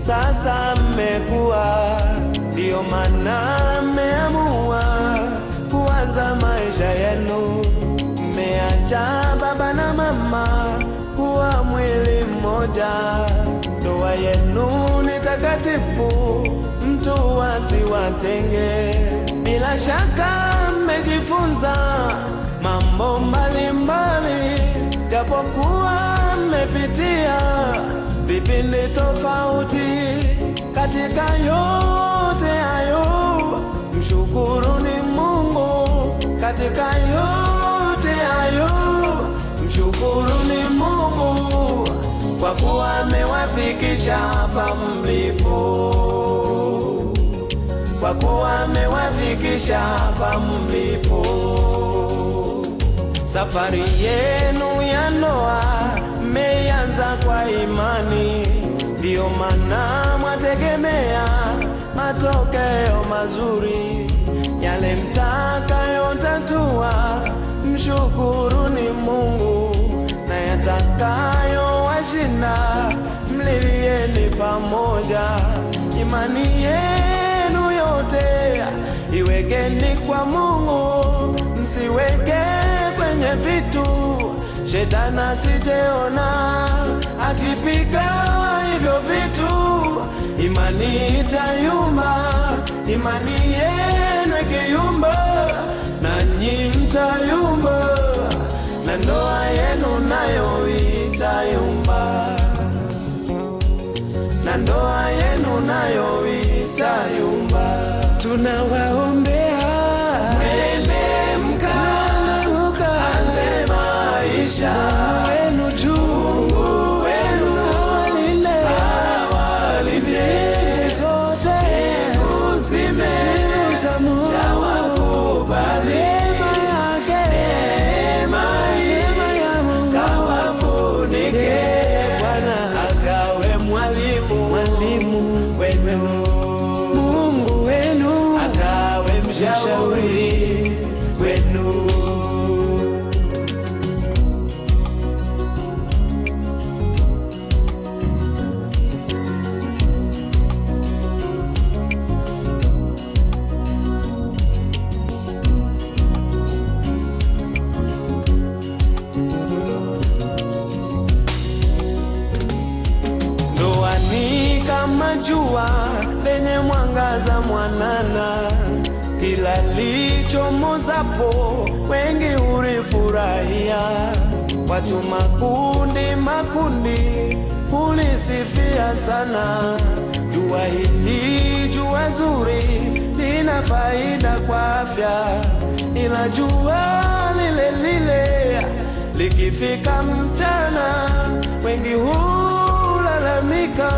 sasa mmekuwa, ndio maana mmeamua kuanza maisha yenu. Mmeacha baba na mama kuwa mwili mmoja. Ndoa yenu ni takatifu, mtu asiwatenge. Bila shaka mmejifunza mambo mbalimbali, japokuwa mmepitia vipindi tofauti. Katika yote hayo mshukuruni Mungu. Katika yote hayo mshukuruni Mungu, kwa kuwa amewafikisha hapa mlipo. Kwa kuwa amewafikisha hapa mlipo. Safari yenu ya ndoa mmeanza kwa imani, ndio maana mwategemea matokeo mazuri. Yale mtakayotatua mshukuruni Mungu, na yatakayo washinda mlilieni pamoja. Imani yenu yote iwekeni kwa Mungu, msiweke kwenye vitu. Shetani asijeona akipiga hivyo vitu, imani itayumba. Imani yenu ikiyumba, nanyi mtayumba, na ndoa yenu nayo itayumba, na ndoa yenu nayo itayumba. Tunawaombea mwende mkaanze maisha wenu juu. Mungu wenu awalinde zote uzime za wakubali. Neema ya Mungu kawafunike. Bwana akawe mwalimu wenu, Mungu wenu akawe mshauri wenu. Ndoa ni kama jua lenye mwangaza mwanana, ila lichomozapo wengi hulifurahia. Watu makundi hulisifia sana. Jua hili jua zuri lina faida kwa afya, ila jua lile likifika mchana wengi hulalamika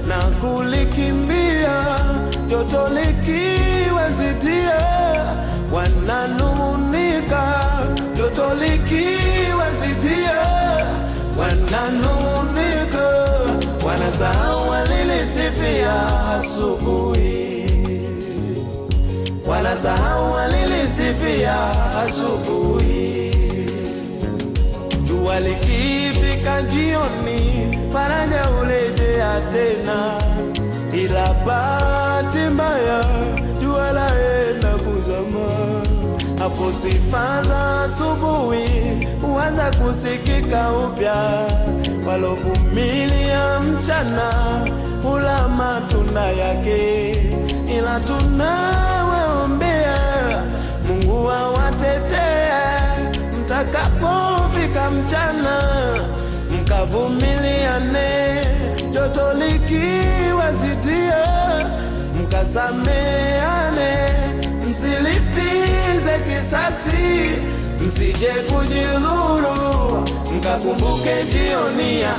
na kulikimbia. Joto likiwazidia wananung'unika, joto likiwazidia wananung'unika. Wanasahau walilisifia asubuhi, wanasahau walilisifia asubuhi. Jua likifika jioni faraja urejea tena, ila bahati mbaya jua laenda kuzama. Hapo sifa za asubuhi huanza kusikika upya. Walovumilia mchana hula matunda yake, ila tunawaombea Mungu awatetee. Mtakapofika mchana mkavumiliane, joto likiwazidia mkasameane. Msilipize kisasi, msije kujidhuru, mkakumbuke jioni ya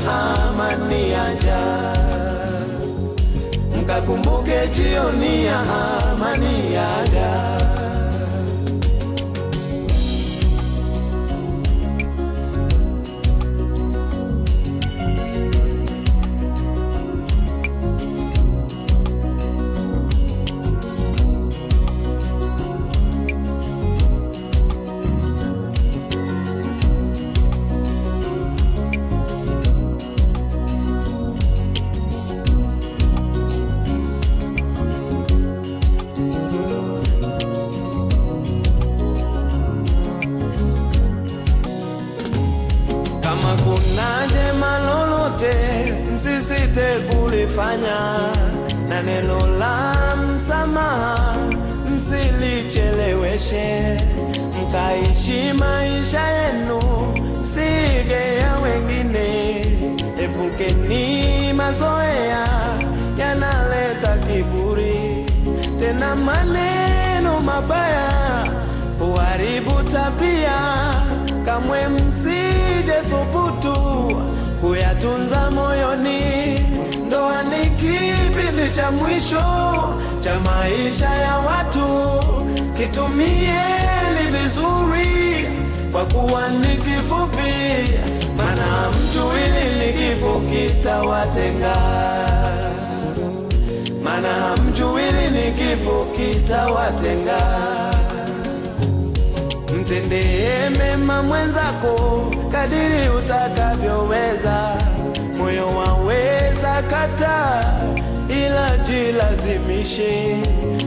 amani yaja, mkakumbuke jioni ya amani yaja. kulifanya, na neno la msamaha msilicheleweshe, mkaishi maisha yenu, msige ya wengine. Epukeni mazoea yanaleta kiburi, tena maneno mabaya huharibu tabia. Kamwe msije thubutu kuyatunza moyoni. Ndoa ni kipindi cha mwisho cha maisha ya watu, kitumieni vizuri kwa kuwa ni kifupi, maana hamjui lini kifo kitawatenga. Maana hamjui lini kifo kitawatenga. Mtendee mema mwenzako kadiri utakavyoweza. Moyo waweza kata, ila jilazimishe.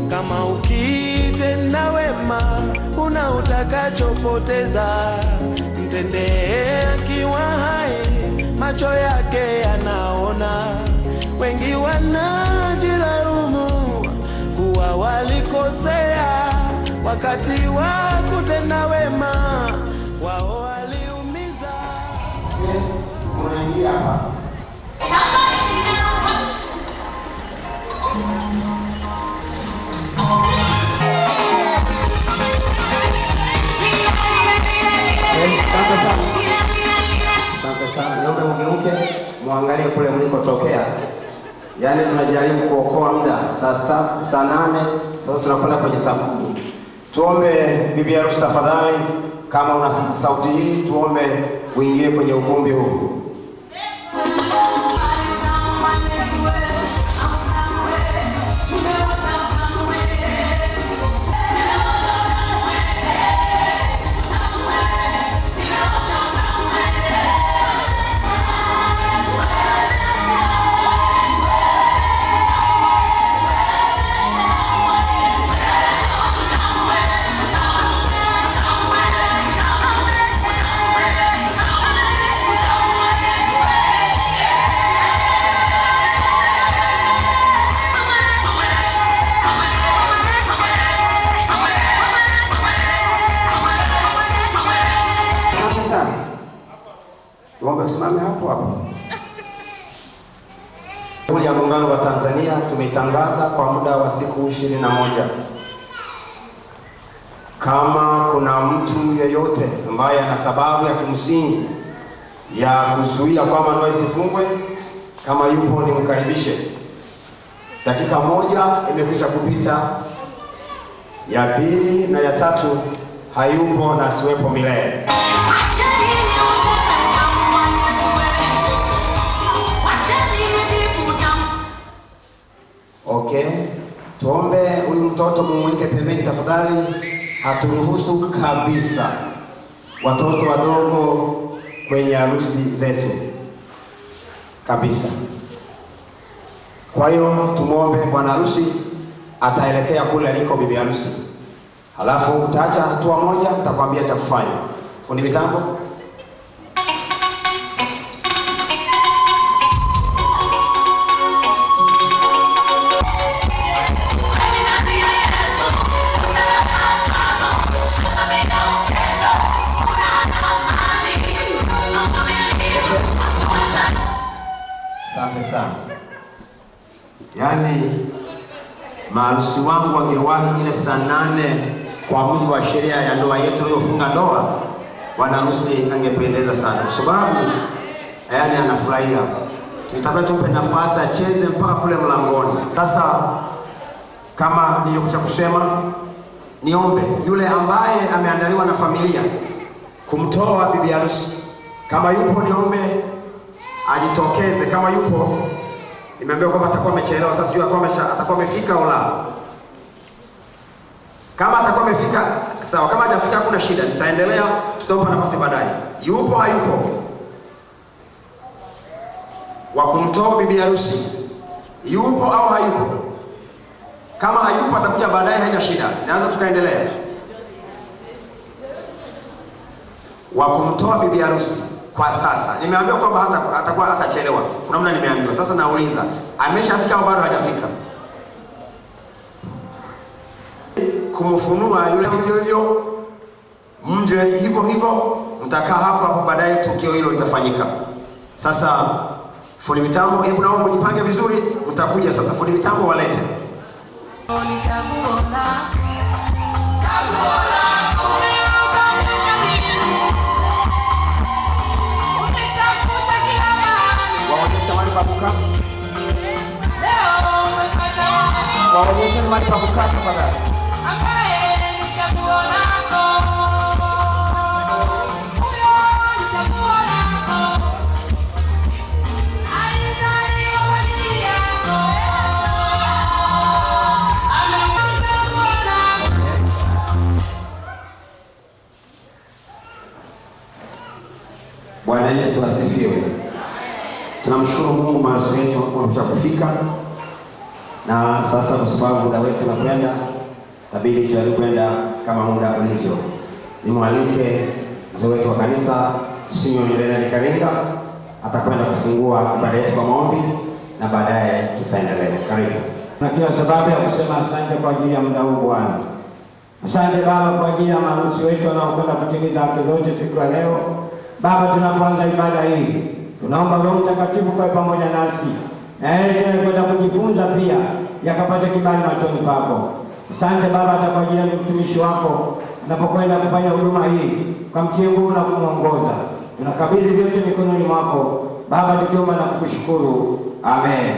Kama ukitenda wema una utakachopoteza. Mtendee akiwa hai, macho yake yanaona. Wengi wanajilaumu kuwa walikosea, wakati wa kutenda wema wao waliumiza. Unaingia hapa. Asante sana. Niombe mgeuke muangalie kule mlikotokea. Yaani tunajaribu kuokoa muda. Saa 8 sasa tunakwenda kwenye saa 10. Tuombe bibi harusi tafadhali, kama una sauti hii tuombe uingie kwenye ukumbi huu. Tuombe usimame hapo hapo. Jamhuri ya Muungano wa Tanzania tumeitangaza kwa muda wa siku 21. Kama kuna mtu yeyote ambaye ana sababu ya kimsingi ya kuzuia kwamba ndoa isifungwe, kama yupo nimkaribishe. Dakika 1 imekwisha kupita, ya 2 na ya 3 hayupo na asiwepo milele. Okay, tuombe huyu mtoto mumweke pembeni tafadhali. Haturuhusu kabisa watoto wadogo kwenye harusi zetu kabisa. Kwa hiyo tumuombe bwana harusi, ataelekea kule aliko bibi harusi. Halafu utaacha hatua moja, nitakwambia cha kufanya. Fundi mitambo. Asante sana. Yaani maharusi wangu wangewahi ile saa 8 kwa mujibu wa sheria ya ndoa yetu iliyofunga ndoa, bwana harusi angependeza sana kwa sababu yaani anafurahia. Tutaka tumpe nafasi acheze mpaka kule mlangoni. Sasa kama nilivyokuja kusema, niombe yule ambaye ameandaliwa na familia kumtoa bibi harusi, kama yupo niombe ajitokeze. Kama yupo, nimeambiwa kwamba atakuwa amechelewa. Sasa sijui atakuwa amefika au la. Kama atakuwa amefika sawa, kama hajafika hakuna shida, nitaendelea, tutampa nafasi baadaye. Yupo hayupo wa kumtoa bibi harusi? Yupo au hayupo? Kama hayupo atakuja baadaye, haina shida, naweza tukaendelea. Wa kumtoa bibi harusi kwa sasa. Nimeambiwa kwamba atakuwa atachelewa. Kuna mtu nimeambiwa. Sasa nauliza, ameshafika au bado hajafika? Kumfunua yule hivyo mje hivyo mtakaa hapo baadaye tukio hilo litafanyika. Sasa fundi mitambo, hebu naomba mjipange vizuri, mtakuja sasa. Fundi mitambo walete. Waonyeshe mahali pa kukaa tafadhali. Bwana Yesu asifiwe. Tunamshukuru Mungu, masomo yetu yameshafika. Na sasa kwa sababu muda wetu unakwenda, tabidi tuende kama muda ulivyo. Nimwalike mzee wetu wa kanisa Simeon Leonard Karinga, atakwenda kufungua ibada yetu kwa maombi na baadaye tutaendelea. Karibu. Na kila sababu ya kusema asante kwa ajili ya muda huu Bwana. Asante Baba kwa ajili ya maharusi wetu wanaokwenda kutimiza haki zote siku ya leo. Baba, tunapoanza ibada hii, tunaomba Roho Mtakatifu kwa pamoja nasi. Na yeye tunakwenda kujifunza pia yakapata kibali machoni pako. Asante Baba hata kwa ajili ya mtumishi wako unapokwenda kufanya huduma hii, kamtie nguvu na kumuongoza. Tunakabidhi vyote mikononi mwako Baba, tukiomba na kukushukuru. Amen.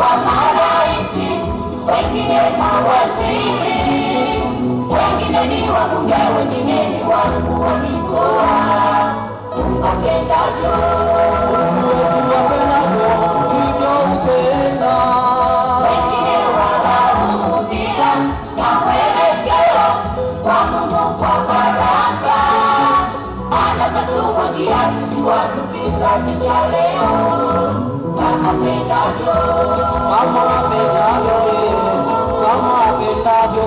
wa maraisi, wengine mawaziri, wengine ni wabunge, wengine ni wakuu wa mikoa. Ungapendavyo ndivyo utenda. Wengine walaumu dira na mwelekeo wa Mungu kwa baraka, anazotumwagia sisi watu kizazi cha leo. Kama apendavyo, kama apendavyo, kama apendavyo.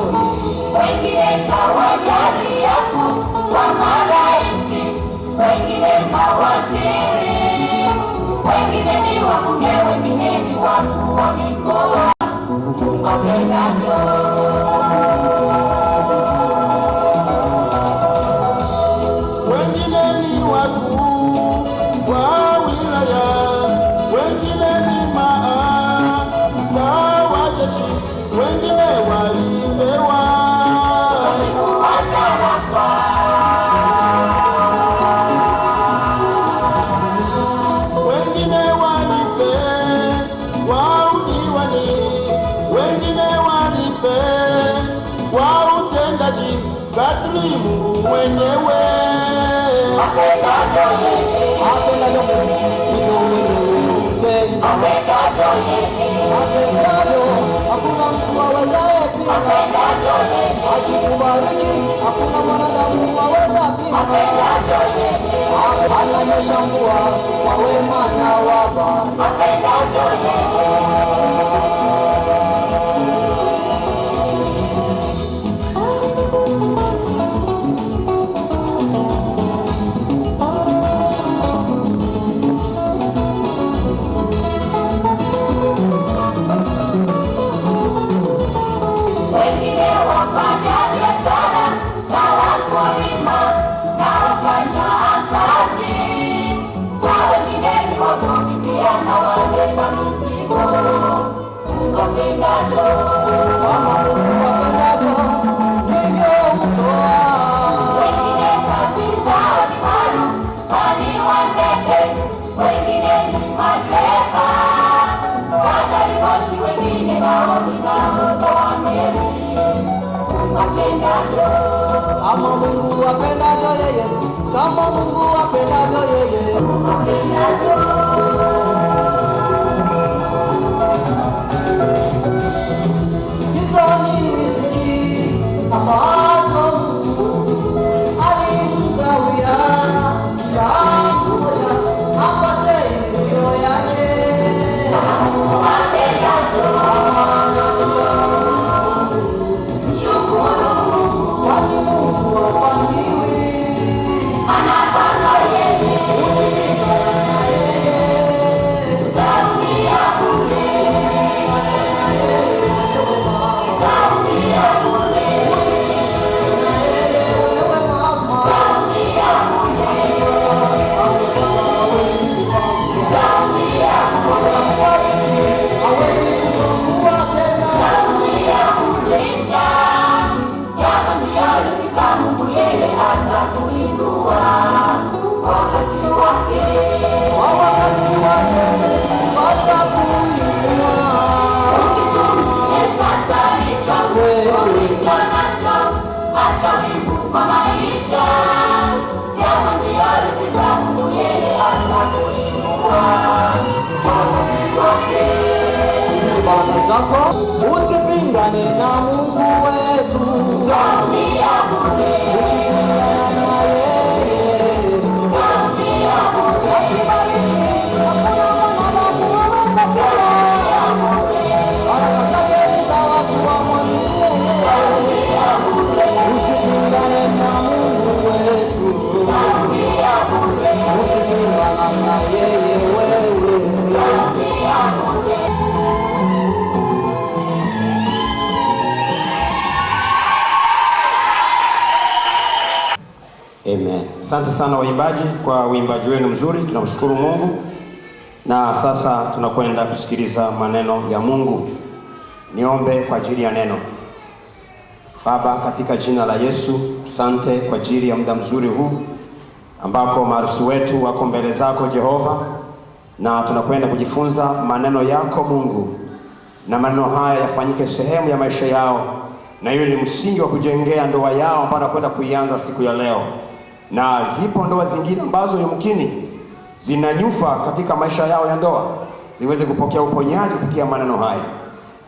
Wengine kawajalia kwa maraisi, wengine mawaziri, wengine ni wabunge, wengine ni wakuu wa mikoa. Ungapendavyo. Wengine ni wakuu wa wilaya, wengine ni maafisa wa jeshi, wengine walipewa kadri Mungu mwenyewe apendavyo yeye, hakuna mtu awezaye kupinga. Akikubariki hakuna mwanadamu aweza kupinga. Ananyesha mvua kwa wema na wabaya. Apendavyo kama Mungu apendavyo yeye, kama Mungu apendavyo yeye. Hizo ni riziki ambazo Mungu alimgawia kila mmoja apate iliyo yake. Usipingane na Mungu wetu. Amen. Asante sana waimbaji kwa uimbaji wenu mzuri, tunamshukuru Mungu. Na sasa tunakwenda kusikiliza maneno ya Mungu. Niombe kwa ajili ya neno. Baba, katika jina la Yesu, asante kwa ajili ya muda mzuri huu ambako maharusi wetu wako mbele zako Jehova, na tunakwenda kujifunza maneno yako Mungu. na maneno haya yafanyike sehemu ya maisha yao, na hiyo ni msingi wa kujengea ndoa yao ambayo wanakwenda kuianza siku ya leo. Na zipo ndoa zingine ambazo yumkini zinanyufa katika maisha yao ya ndoa, ziweze kupokea uponyaji kupitia maneno haya.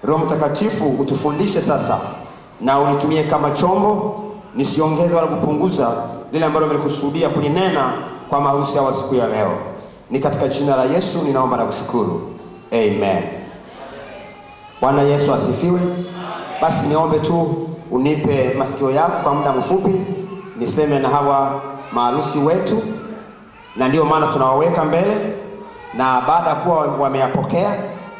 Roho Mtakatifu utufundishe sasa, na unitumie kama chombo, nisiongeze wala kupunguza lile ambalo umekusudia kulinena kwa maharusi ya siku ya leo. Ni katika jina la Yesu ninaomba na kushukuru. Amen. Bwana Yesu asifiwe. Basi niombe tu unipe masikio yako kwa muda mfupi, niseme na hawa maharusi wetu, na ndio maana tunawaweka mbele, na baada ya kuwa wameyapokea,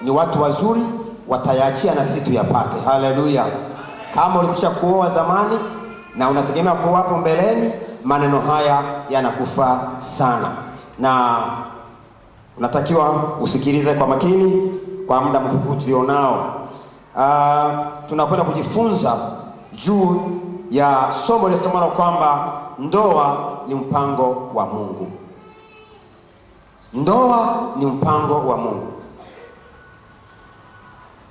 ni watu wazuri, watayaachia na sisi tuyapate. Haleluya. Kama ulikwisha kuoa zamani na unategemea kuoa hapo mbeleni, maneno haya yanakufaa sana, na unatakiwa usikilize kwa makini kwa muda mfupi tulionao. Tunakwenda kujifunza juu ya somo linalosema kwamba ndoa ni mpango wa Mungu. Ndoa ni mpango wa Mungu.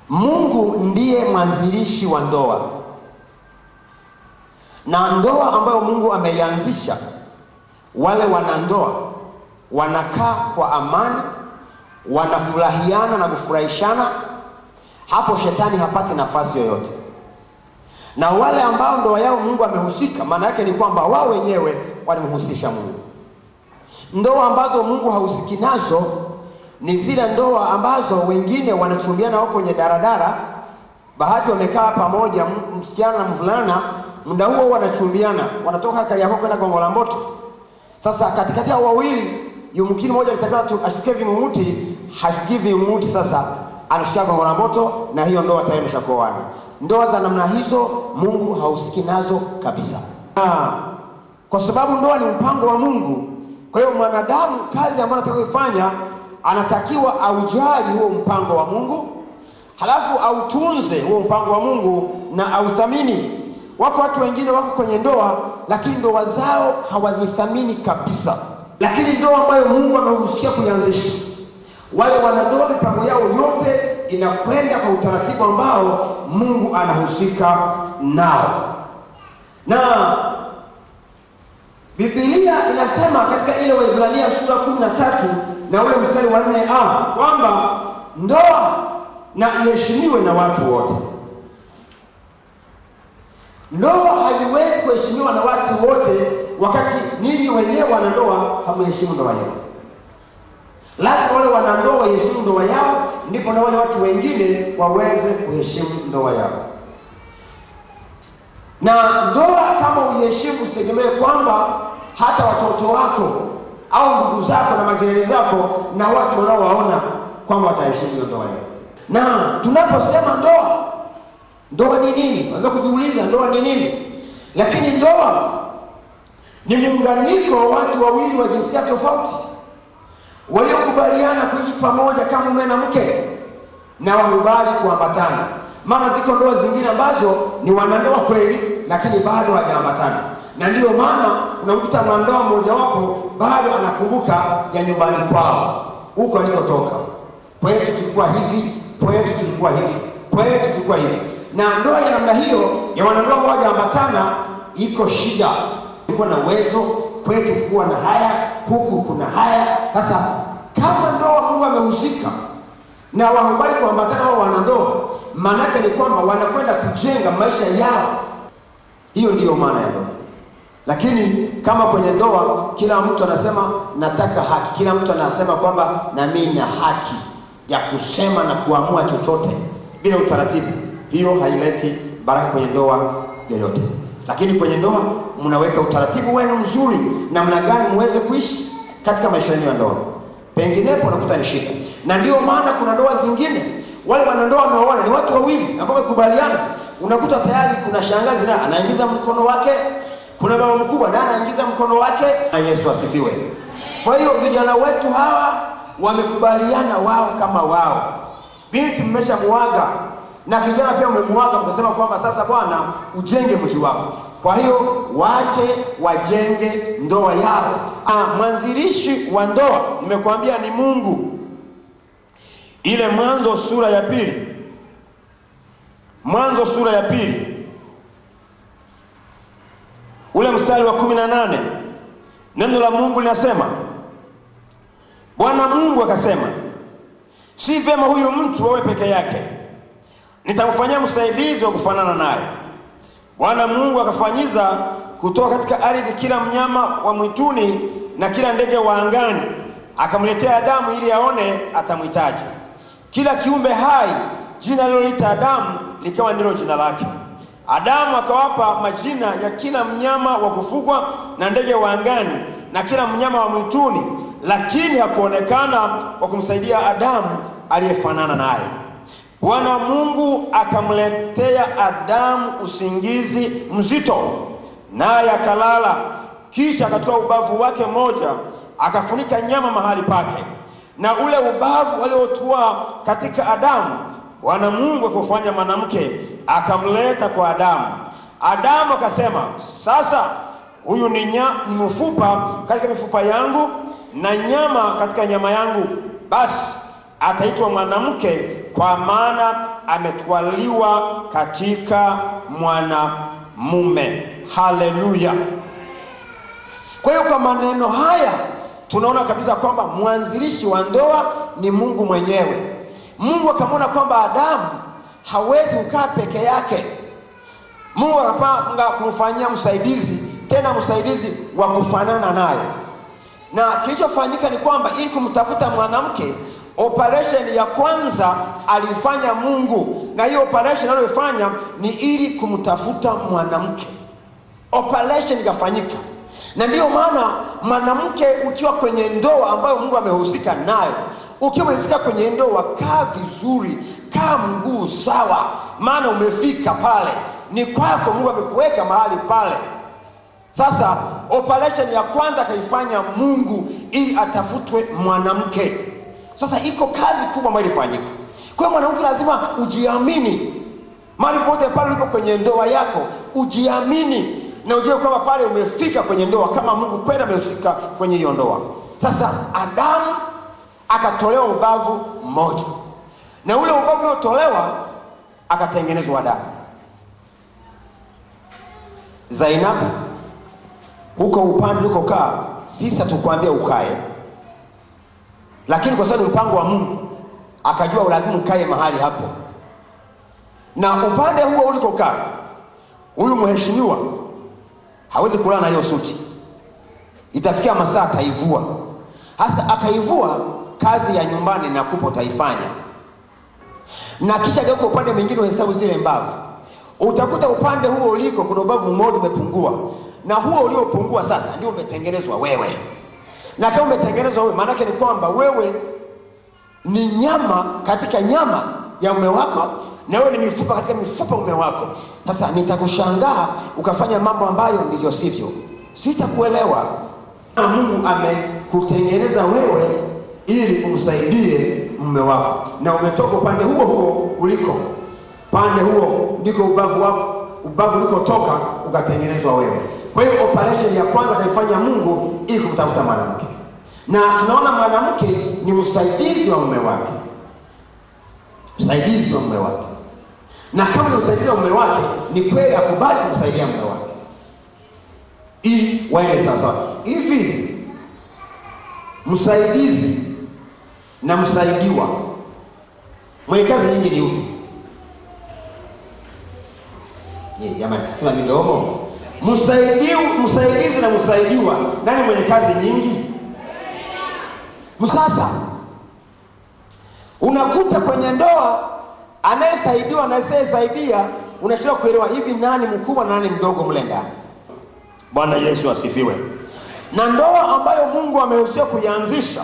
Mungu ndiye mwanzilishi wa ndoa, na ndoa ambayo Mungu ameianzisha, wale wanandoa wanakaa kwa amani, wanafurahiana na kufurahishana. Hapo shetani hapati nafasi yoyote. Na wale ambao ndoa yao Mungu amehusika, maana yake ni kwamba wao wenyewe walimhusisha Mungu. Ndoa ambazo Mungu hahusiki nazo ni zile ndoa ambazo wengine wanachumbiana wako kwenye daradara, bahati wamekaa pamoja, msichana na mvulana, muda huo wanachumbiana, wanatoka Kariakoo kwenda Gongo la Mboto. Sasa katikati ya wawili, yumkini mmoja alitakiwa ashukie Vingunguti, hashuki Vingunguti, sasa anashukia Gongo la Mboto, na hiyo ndoa tayari imeshakoana. Ndoa za namna hizo Mungu hahusiki nazo kabisa. Kwa sababu ndoa ni mpango wa Mungu, kwa hiyo mwanadamu kazi ambayo anataka kufanya, anatakiwa aujali huo mpango wa Mungu, halafu autunze huo mpango wa Mungu na authamini. Wako watu wengine wako kwenye ndoa, lakini ndoa zao hawazithamini kabisa. Lakini ndoa ambayo Mungu amehusikia kuianzisha, wale wanandoa mipango yao yote inakwenda kwa utaratibu ambao Mungu anahusika nao. Na Biblia inasema katika ile Waebrania sura 13 na ule mstari wa 4a kwamba ndoa na iheshimiwe na watu wote. Ndoa haiwezi kuheshimiwa na watu wote wakati ninyi wenyewe wanandoa hamheshimu ndoa yao. Lazima wale wanandoa waheshimu ndoa yao, ndipo na wale watu wengine waweze kuheshimu ndoa yao. Na ndoa kama uheshimu, usitegemee kwamba hata watoto wako au ndugu zako na majirani zako na watu wanaowaona kwamba wataheshimu ndoa yao. Na tunaposema ndoa ni nini? Unaweza kujiuliza ndoa ni nini? Lakini ndoa ni muunganiko wa watu wawili wa jinsia tofauti waliokubaliana kuishi pamoja kama mume na mke, na wakubali kuambatana. Maana ziko ndoa zingine ambazo ni wanandoa kweli, lakini bado hawajaambatana, na ndiyo maana unamkuta mwanandoa mmoja wapo bado anakumbuka ya nyumbani kwao, huko alikotoka. Kwetu tulikuwa hivi, kwetu tulikuwa hivi, kwetu tulikuwa hivi. Na ndoa ya namna hiyo ya wanandoa hawajaambatana iko shida. Kulikuwa na uwezo, kwetu kulikuwa na haya, huku kuna haya. Sasa kama ndoa Mungu amehusika na wakubali kuambatana wao wanandoa, maana yake ni kwamba wanakwenda kujenga maisha yao. Hiyo ndiyo maana ya ndoa. Lakini kama kwenye ndoa kila mtu anasema nataka haki, kila mtu anasema kwamba na mimi na haki ya kusema na kuamua chochote bila utaratibu, hiyo haileti baraka kwenye ndoa yoyote. Lakini kwenye ndoa mnaweka utaratibu wenu mzuri namna gani muweze kuishi katika maisha yenu ya ndoa. Penginepo unakuta ni shida. Na ndio maana kuna ndoa zingine wale wanandoa wameoana ni watu wawili ambao wamekubaliana, unakuta tayari kuna shangazi na anaingiza mkono wake, kuna baba mkubwa na anaingiza mkono wake. Na Yesu asifiwe. Kwa hiyo vijana wetu hawa wamekubaliana wao kama wao. Binti mmeshamuaga na kijana pia umemuaga, mkasema kwamba sasa bwana ujenge mji wako. Kwa hiyo waache wajenge ndoa yao. Mwanzilishi wa ndoa nimekuambia ni Mungu. Ile Mwanzo sura ya 2 Mwanzo sura ya 2 ule mstari wa 18, neno la Mungu linasema, Bwana Mungu akasema, si vyema huyu mtu awe peke yake, nitamfanyia msaidizi wa kufanana naye. Bwana Mungu akafanyiza kutoka katika ardhi kila mnyama wa mwituni na kila ndege wa angani, akamletea Adamu ili aone atamhitaji. Kila kiumbe hai jina aliloita Adamu likawa ndilo jina lake. Adamu akawapa majina ya kila mnyama wa kufugwa na ndege wa angani na kila mnyama wa mwituni, lakini hakuonekana wa kumsaidia Adamu aliyefanana naye. Bwana Mungu akamletea Adamu usingizi mzito, naye akalala. Kisha akatoa ubavu wake moja, akafunika nyama mahali pake, na ule ubavu aliotoa katika Adamu Bwana Mungu akufanya mwanamke, akamleta kwa Adamu. Adamu akasema, sasa huyu ni mfupa katika mifupa yangu na nyama katika nyama yangu, basi ataitwa mwanamke, kwa maana ametwaliwa katika mwanamume. Haleluya! Kwa hiyo kwa maneno haya tunaona kabisa kwamba mwanzilishi wa ndoa ni Mungu mwenyewe. Mungu akamwona kwamba Adamu hawezi kukaa peke yake. Mungu akapanga kumfanyia msaidizi, tena msaidizi wa kufanana naye. Na kilichofanyika ni kwamba ili kumtafuta mwanamke, operation ya kwanza alifanya Mungu, na hiyo operation aliyofanya ni ili kumtafuta mwanamke. Operation ikafanyika. Na ndiyo maana mwanamke ukiwa kwenye ndoa ambayo Mungu amehusika nayo, ukiwa umefika kwenye ndoa, kaa vizuri, kaa mguu sawa, maana umefika pale, ni kwako, Mungu amekuweka mahali pale. Sasa operation ya kwanza akaifanya Mungu ili atafutwe mwanamke. Sasa iko kazi kubwa ambayo ilifanyika. Kwa hiyo mwanamke lazima ujiamini. Mahali pote pale ulipo kwenye ndoa yako, ujiamini na ujue kwamba pale umefika kwenye ndoa kama Mungu kweli amehusika kwenye hiyo ndoa. Sasa Adamu akatolewa ubavu mmoja, na ule ubavu uliotolewa akatengenezwa Adamu. Zainabu, huko upande ulikokaa, sisi tukwambia ukae, lakini kwa sababu mpango wa Mungu akajua lazima ukae mahali hapo. Na upande huo ulikokaa, huyu mheshimiwa hawezi kulala na hiyo suti, itafikia masaa ataivua. Hasa akaivua, kazi ya nyumbani na kupo taifanya. Na kisha geuka upande mwingine uhesabu zile mbavu, utakuta upande huo uliko kuna ubavu mmoja umepungua, na huo uliopungua sasa ndio umetengenezwa wewe. Na kama umetengenezwa wewe, maana yake ni kwamba wewe ni nyama katika nyama ya mume wako, na wewe ni mifupa katika mifupa mume wako. Sasa nitakushangaa ukafanya mambo ambayo ndivyo sivyo, sitakuelewa. Mungu amekutengeneza wewe ili umsaidie mume wako, na umetoka upande huo huo uliko, pande huo ndiko ubavu wako, ubavu ulikotoka ukatengenezwa wewe. Kwa hiyo operation ya kwanza kaifanya Mungu ili kumtafuta mwanamke, na tunaona mwanamke ni msaidizi wa mume wake, msaidizi wa mume wake. Na kama ni msaidizi wa mume wake, ni kweli akubali kumsaidia mume wake ili waende sasa. Hivi msaidizi na msaidiwa, mwenye kazi nyingi ni upi? Jamani, sisi ni midomo. Msaidizi na msaidiwa, nani mwenye kazi nyingi? Sasa unakuta kwenye ndoa anayesaidiwa na anayesaidia, unashindwa kuelewa hivi nani mkubwa na nani mdogo mle ndani. Bwana Yesu asifiwe. Na ndoa ambayo Mungu amehusia kuianzisha,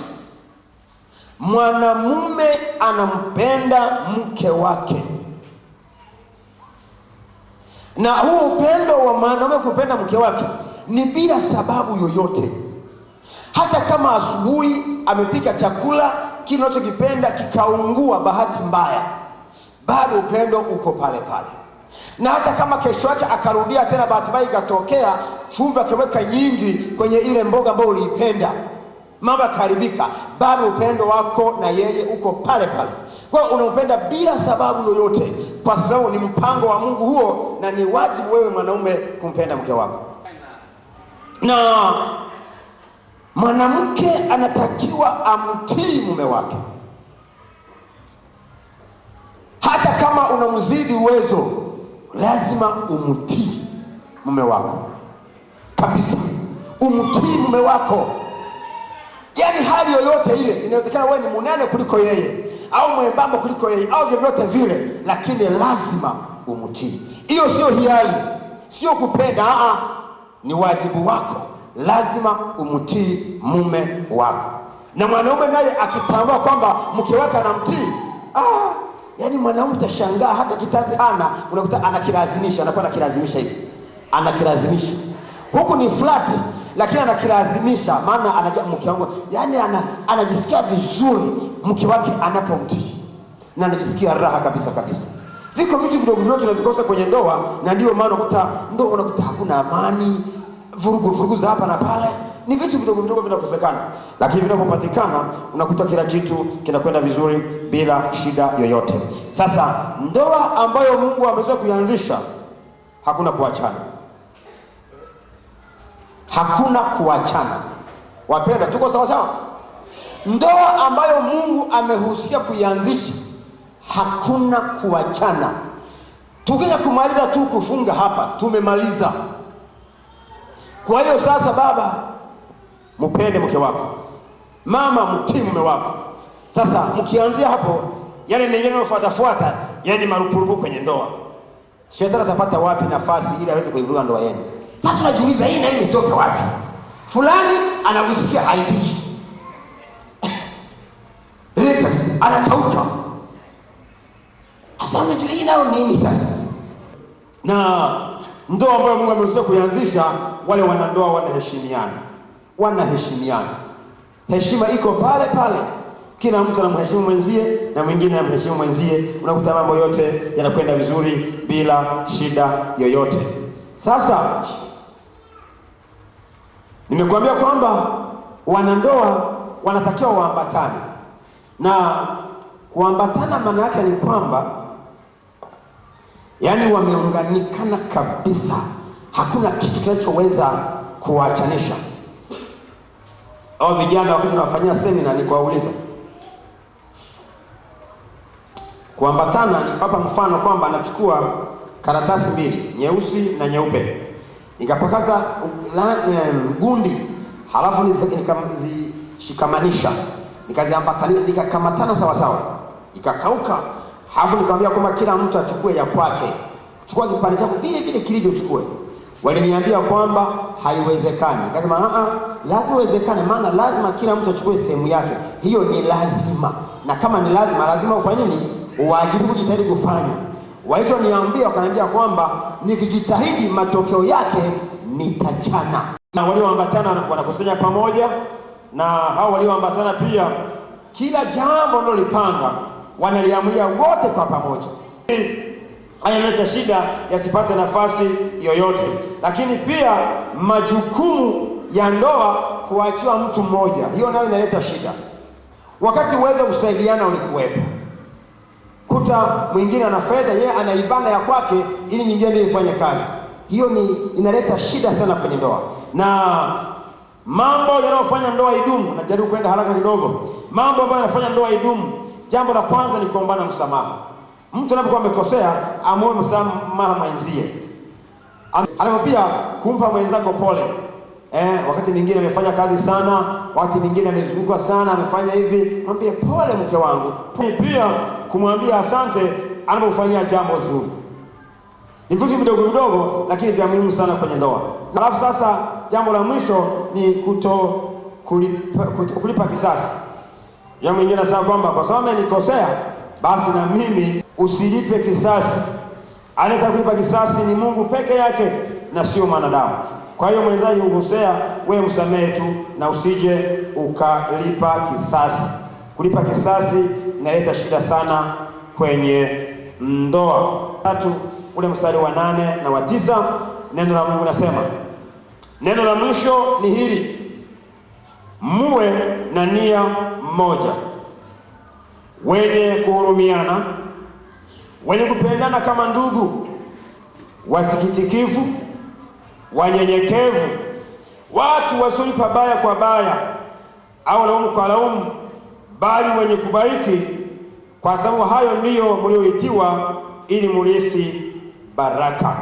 mwanamume anampenda mke wake, na huu upendo wa mwanamume kupenda mke wake ni bila sababu yoyote. Hata kama asubuhi amepika chakula kile unachokipenda kikaungua bahati mbaya, bado upendo uko pale pale. Na hata kama kesho yake akarudia tena bahati mbaya ikatokea chumvi akaweka nyingi kwenye ile mboga ambayo uliipenda, mambo yakaribika, bado upendo wako na yeye uko pale pale. Kwa hiyo unampenda bila sababu yoyote, kwa sababu ni mpango wa Mungu huo, na ni wajibu wewe mwanaume kumpenda mke wako. Na mwanamke anatakiwa amtii mume wake, hata kama unamzidi uwezo, lazima umtii mume wako kabisa, umtii mume wako. Yaani hali yoyote ile, inawezekana wewe ni munene kuliko yeye au mwembamba kuliko yeye au vyovyote vile, lakini lazima umtii. Hiyo sio hiari, sio kupenda, ni wajibu wako. Lazima umtii mume wako. Na mwanaume naye akitambua kwamba mke wake anamtii, yaani mwanaume utashangaa hata kitabu hana, unakuta anakilazimisha, anakuwa anakilazimisha hivi. Anakilazimisha. Huku ni flat, lakini anakilazimisha, maana anajua mke wangu, yaani anajisikia vizuri mke wake anapomtii. Na anajisikia raha kabisa kabisa. Viko vitu vidogo vidogo tunavikosa kwenye ndoa, na ndio maana unakuta hakuna amani, vurugu za hapa na pale. Ni vitu vidogo vidogo vinakosekana, lakini vinapopatikana unakuta kila kitu kinakwenda vizuri bila shida yoyote. Sasa ndoa ambayo Mungu ameweza kuianzisha, hakuna kuachana. Hakuna kuachana. Wapenda, tuko sawa sawa? Ndoa ambayo Mungu amehusikia kuianzisha, hakuna kuachana. Tukija kumaliza tu kufunga hapa, tumemaliza. Kwa hiyo sasa, baba, mpende mke wako, mama, mtii mume wako. Sasa mkianzia hapo, yale mengine yanayofuata, yani marupurupu kwenye ndoa, shetani atapata wapi nafasi ili aweze kuivuruga ndoa yenu? Sasa unajiuliza, hii na hii imetoka wapi? Fulani anakusikia haitiki. Kabisa, anakauka. Sasa unajiuliza hii nao nini sasa? Na ndoa ambayo Mungu ameweza kuianzisha, wale wanandoa wanaheshimiana. Heshima iko pale pale. Kila mtu anamheshimu mwenzie na mwingine anamheshimu mwenzie. Unakuta mambo yote yanakwenda vizuri bila shida yoyote. Sasa nimekuambia kwamba wanandoa wanatakiwa waambatane. Na kuambatana maana yake ni kwamba yani wameunganikana kabisa. Hakuna kitu kinachoweza kuachanisha. Au vijana wakati tunafanyia semina, ni kuwauliza kuambatana. Nikawapa mfano kwamba anachukua karatasi mbili, nyeusi na nyeupe, nikapakaza gundi, halafu nikazishikamanisha, nikaziambatanisha, zikakamatana sawa sawa, ikakauka. Halafu nikamwambia kwamba kila mtu achukue ya kwake, chukua kipande chako vile vile kilivyo chukue. Waliniambia kwamba haiwezekani. Nikasema lazima iwezekane, maana lazima kila mtu achukue sehemu yake. Hiyo ni lazima, na kama ni lazima ufanye nini? Uwajibu kujitahidi kufanya. Walichoniambia, wakaniambia kwamba nikijitahidi matokeo yake nitachana. Na walioambatana wanakusanya pamoja, na hao walioambatana pia kila jambo wanalolipanga wanaliamulia wote kwa pamoja. Hayaleta shida, yasipate nafasi yoyote. Lakini pia majukumu ya ndoa kuachiwa mtu mmoja, hiyo nayo inaleta shida. Wakati uweze kusaidiana ulikuwepo. Kuta mwingine ana fedha, yeye ana ibada ya kwake ili nyingine ndio ifanye kazi. Hiyo inaleta shida sana kwenye ndoa. Na mambo yanayofanya ndoa idumu, najaribu kwenda haraka kidogo. Mambo ambayo yanafanya ndoa idumu, jambo la kwanza ni kuombana msamaha. Mtu anapokuwa amekosea, amuombe msamaha mwenzie. Alafu pia kumpa mwenzako pole. Wakati mwingine amefanya kazi sana, wakati mwingine amezunguka sana, amefanya hivi, mwambie pole mke wangu. Pia kumwambia asante anapofanyia jambo zuri. Ni vitu vidogo vidogo, lakini vya muhimu sana kwenye ndoa. Alafu sasa jambo la mwisho ni kulipa kisasi. Ya mwingine anasema kwamba kwa sababu amenikosea, basi na mimi usilipe kisasi. Anataka kulipa kisasi ni Mungu peke yake na sio mwanadamu. Kwa hiyo mwenzaji ukosea, wewe msamehe tu na usije ukalipa kisasi. Kulipa kisasi inaleta shida sana kwenye ndoa. 3 ule mstari wa 8 na wa 9, neno la Mungu nasema, neno la mwisho ni hili: muwe na nia moja, wenye kuhurumiana, wenye kupendana kama ndugu, wasikitikivu, wanyenyekevu, watu wasiolipa baya kwa baya au laumu kwa laumu, bali wenye kubariki, kwa sababu hayo ndiyo mlioitiwa ili murithi baraka.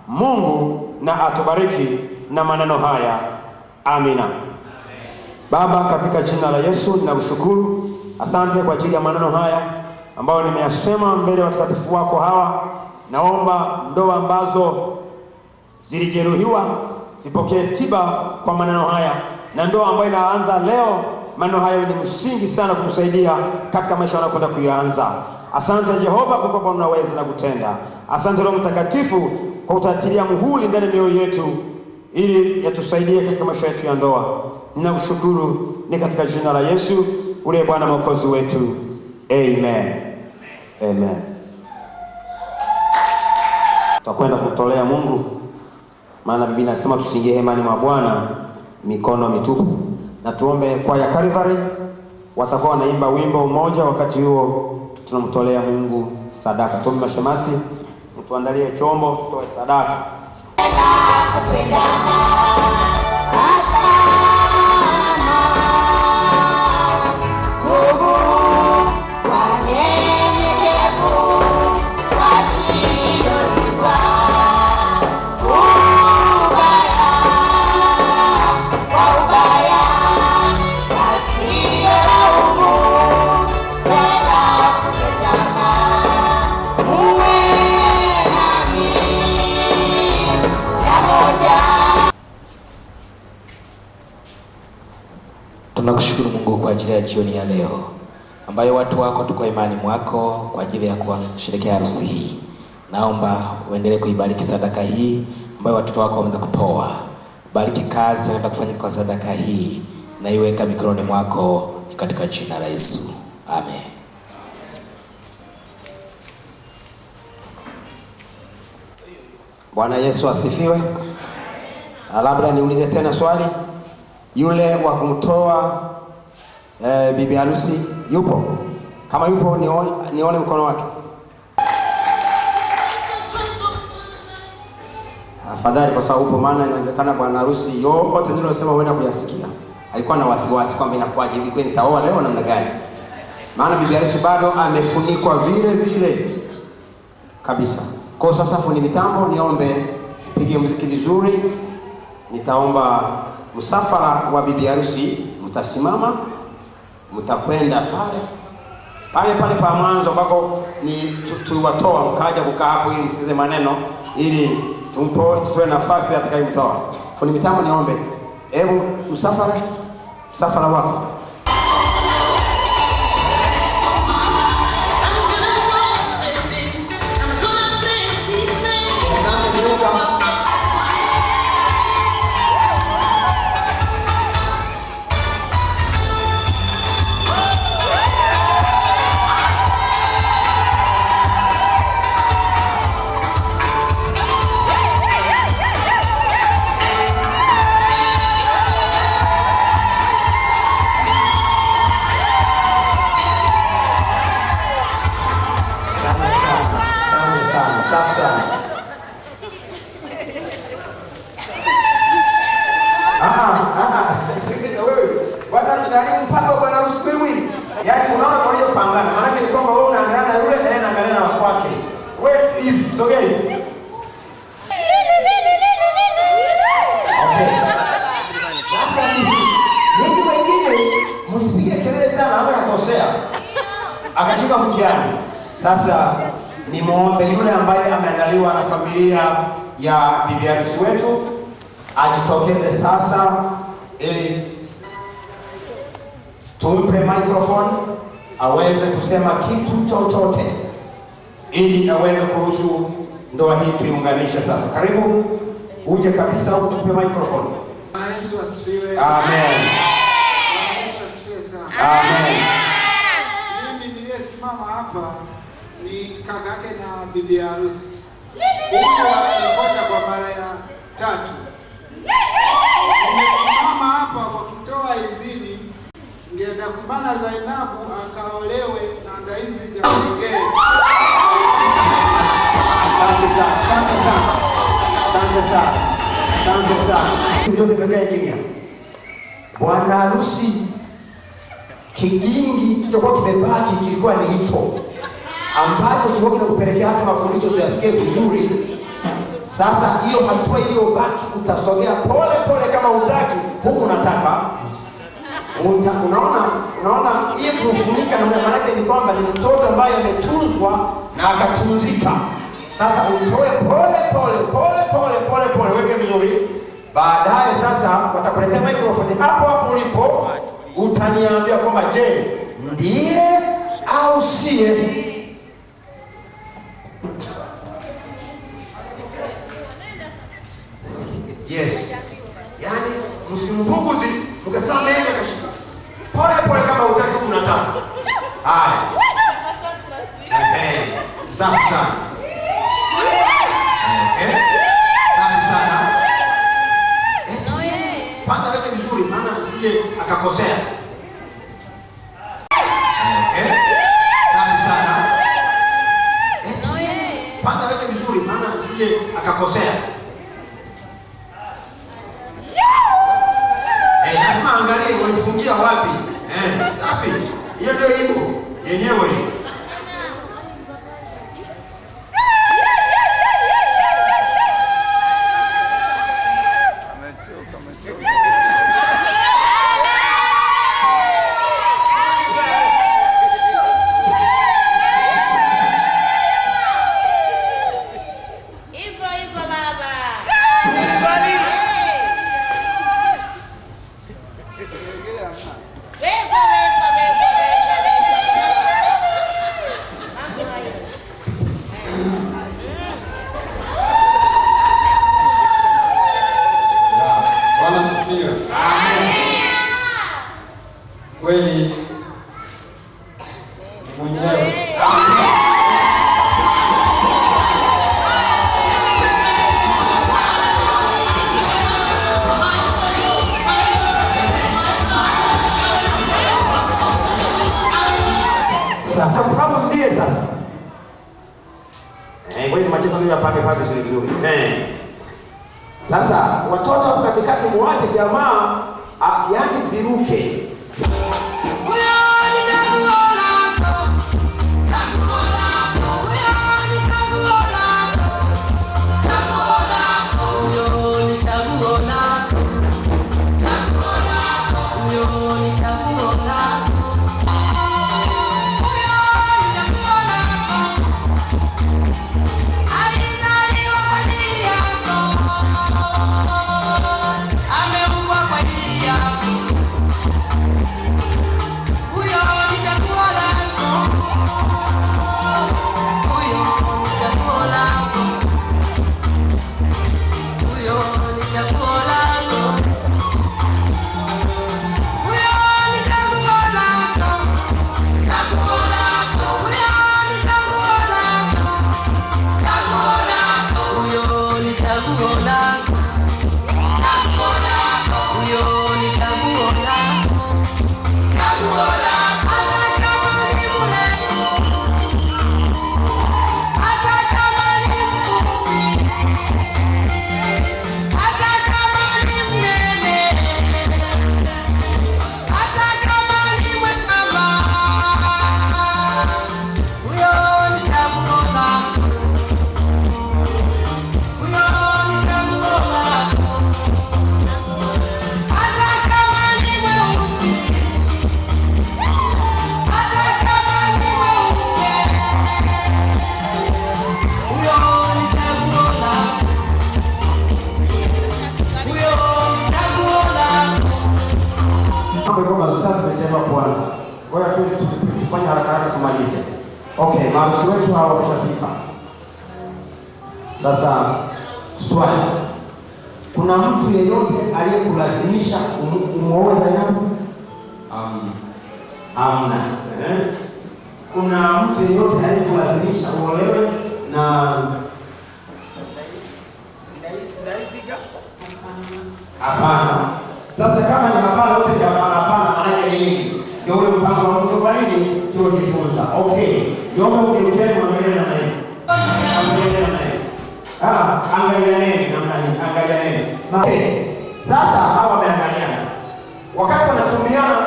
Mungu na atubariki na maneno haya. Amina. Baba, katika jina la Yesu ninakushukuru. Asante kwa ajili ya maneno haya ambayo nimeyasema mbele ya watakatifu wako hawa. Naomba ndoa ambazo zilijeruhiwa zipokee tiba kwa maneno haya, na ndoa ambayo inaanza leo, maneno hayo ni msingi sana kumsaidia katika maisha anayokwenda kuyaanza. Asante Jehova kwa kuwa unaweza na kutenda. Asante Roho Mtakatifu kwa utatilia muhuri ndani ya mioyo yetu ili yatusaidie katika maisha yetu ya ndoa. Ninakushukuru ni katika jina la Yesu uliye Bwana Mwokozi wetu. Amen. Amen. Tutakwenda kutolea Mungu, maana Biblia inasema tusiingie hemani mwa Bwana mikono mitupu. Na tuombe kwaya Calvary, watakuwa wanaimba wimbo mmoja. Wakati huo tunamtolea Mungu sadaka. Tuombe mashemasi, mtuandalie chombo tutoe sadaka. Tunakushukuru Mungu kwa ajili ya jioni ya leo ambayo watu wako tuko imani mwako kwa ajili ya kusherehekea harusi hii. Naomba uendelee kuibariki sadaka hii ambayo watoto wako wameweza kutoa. Bariki kazi wanaenda kufanya kwa sadaka hii, na iweka mikononi mwako katika jina la Yesu. Amen. Bwana Yesu asifiwe. Labda niulize tena swali. Yule wa kumtoa bibi harusi yupo? Kama yupo nione mkono wake. Afadhali kwa sababu upo, maana inawezekana bwana harusi yote ndio anasema huenda kuyasikia. Alikuwa na wasiwasi kwamba inakuwaje hivi, kwani nitaoa leo namna gani? Maana bibi harusi bado amefunikwa vile vile kabisa. Kwa sasa fundi mitambo, niombe pige muziki vizuri. Nitaomba msafara wa bibi harusi mtasimama, mtakwenda pale pa mwanzo ambako ni tuliwatoa, mkaja kukaa hapo ili msikize maneno, ili tutoe nafasi atakayemtoa. Fundi mitambo, niombe hebu msafara wako. Safi sana. Sikiliza wewe. Bwana tunadai mpaka bwana harusi wewe. Yaani unaona kwa hiyo pangana. Maana ni kwamba wewe unaangalia na yule na anaangalia na wake. Wewe hivi sogea hivi. Okay. Sasa nyinyi wengine msipige kelele sana, hata kakosea akashika mtihani. Sasa ni muombe yule ambaye ameandaliwa na familia ya bibi harusi wetu ajitokeze sasa, ili tumpe microphone aweze kusema kitu chochote, ili aweze kuhusu ndoa hii tuiunganishe sasa. Karibu uje kabisa huko, tupe microphone. Yesu asifiwe. Amen. Yesu asifiwe sana. Amen. Mimi niliyesimama hapa ni kakake na bibi harusi. Huyu anafuata kwa mara ya 3. Nimesimama hapa kwa kutoa idhini ngeenda kumana Zainabu akaolewe na Ndaizi Gawengere. Asante sana. Asante sana. Asante sana. Asante sana. Vyote vikae kimya. Bwana harusi, kigingi kilichokuwa kimebaki kilikuwa ni hicho ambacho kilikuwa kinakupelekea hata mafundisho usiyasikie vizuri. Sasa hiyo hatua iliyobaki utasogea pole pole kama utaki, huku unataka. Unaona hii kufunika na maana yake ni kwamba ni mtoto ambaye ametunzwa na akatunzika. Sasa utoe pole pole pole pole pole pole, weke vizuri. Baadaye sasa watakuletea microphone hapo hapo ulipo, utaniambia kwamba je, ndiye au siye? Yes. Yaani msimbugudhi mkasema mengi akashika. Pole pole kama utaki unataka. Haya. Safi sana. Okay. Safi sana. Kwanza weke vizuri maana sije akakosea. Okay. Safi sana. Kwanza weke vizuri maana sije akakosea. Lazima angalie walifungia wapi. Safi. Hiyo ndio hivyo yenyewe. Kweli mwenyewe kwa sababu ndiye sasa. Wewe macheko ndio yapande pande zile vizuri. Sasa watoto hapo katikati muache jamaa yaani ziruke. Tufanye haraka tumalize. Okay, maharusi wetu hao wameshafika. Sasa swali. Kuna mtu yeyote aliyekulazimisha umuoe Zainabu? Amna. Kuna mtu yeyote aliyekulazimisha uolewe na Daisika? Hapana. Sasa kama ni hapana wote ni hapana, maana ni nini? Ndio ule mpango wa Mungu kwa nini tuojifunza. Okay. Niombe ukimteni mwangalie na naye. Mwangalie na naye. Angalianeni namna hii, angalianeni. Sasa hawa wameangaliana. Wakati wanatumiana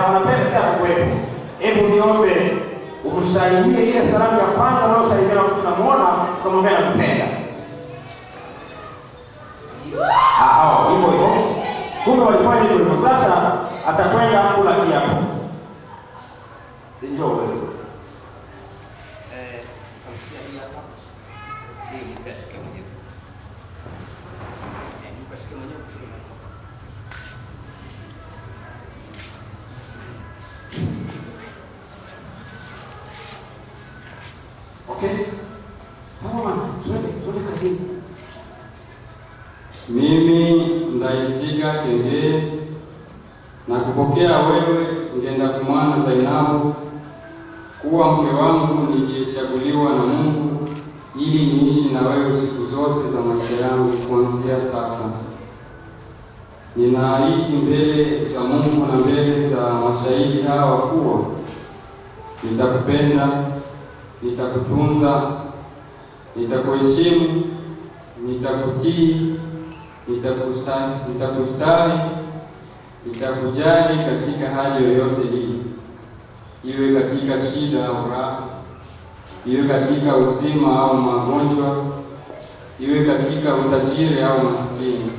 wanapenda sasa kuwepo. Hebu niombe umsalimie ile salamu ya kwanza unayosalimia wakati unamuona ukamwambia nakupenda. Hivyo. Kumbe walifanya hivyo. Sasa atakwenda kula kiapo. Ndio wewe. Okay. Sawa bwana, twende kazini. Mimi Ndaisiga Kengee na kupokea wewe ngenda kumwana Zainabu kuwa mke wangu niliyechaguliwa na Mungu ili niishi na wewe siku zote za maisha yangu kuanzia sasa. Ninaahidi mbele za Mungu na mbele za mashahidi hawa kuwa nitakupenda, nitakutunza, nitakuheshimu, nitakutii, nitakustahi, nitakujali katika hali yoyote ile, iwe katika shida au raha, iwe katika uzima au magonjwa, iwe katika utajiri au maskini.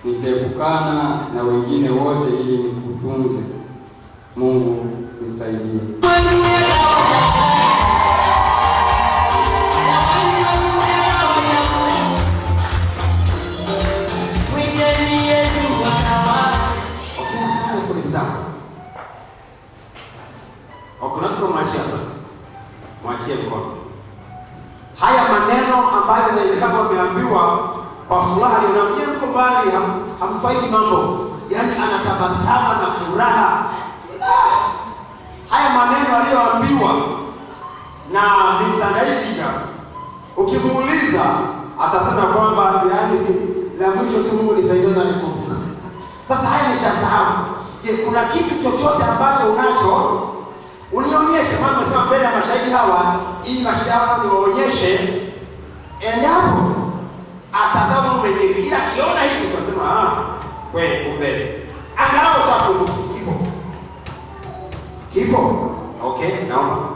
Nitaepukana na wengine wote ili nikutunze. Mungu nisaidie. Mwachie mkono. Haya maneno ambayo Zainabu ameambiwa kwa furaha, linamjia mko mbali, hamfaidi mambo. Yaani anatabasamu na furaha. Haya maneno aliyoambiwa na Mr. Ndaisiga, ukimuuliza atasema kwamba yaani la mwisho tu Mungu nisaidie na nikumbuka. Sasa haya nishasahau. Je, kuna kitu chochote ambacho unacho unionyeshe? Maana nimesema mbele ya mashahidi hawa ili mashahidi hawa niwaonyeshe, endapo atazama mwenyewe, ila kiona hicho tutasema kweli kumbe angalau utakumbuka. Kipo? Okay, naomba.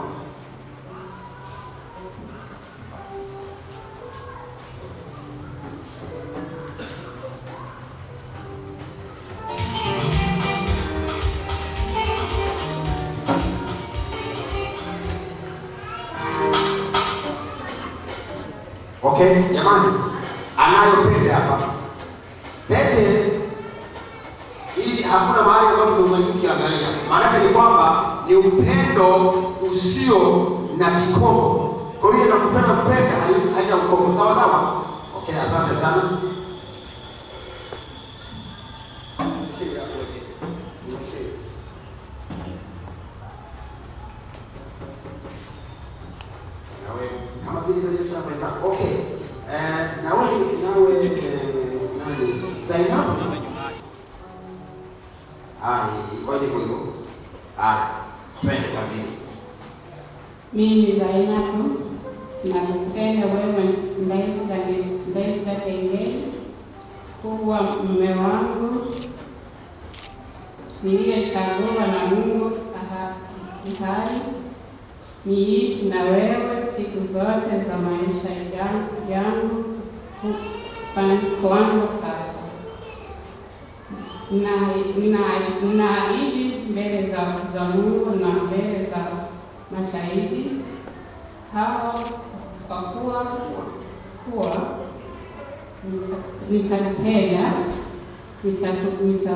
Okay, jamani, anayo pete hapa. Pete hii hakuna mahali ambapo tumefanyiki, angalia. Maana ni kwamba ni upendo usio na kikomo. Kwa hiyo nakupenda haina ukomo. Sawa sawa? Okay, asante sana. Kama vile nilisema kwa okay. Nawe nani? Zainabu. Kwa hivyo. Twende kazini. Mimi Zainabu nakupenda wewe Ndaisiga Kengee kuwa mume wangu niliyechaguliwa na Mungu hai niishi na wewe siku zote za maisha yangu kuanza sasa. Ninaahidi mbele za Mungu na mbele za mashahidi hao kwa kuwa nitakupenda, nitakutunza,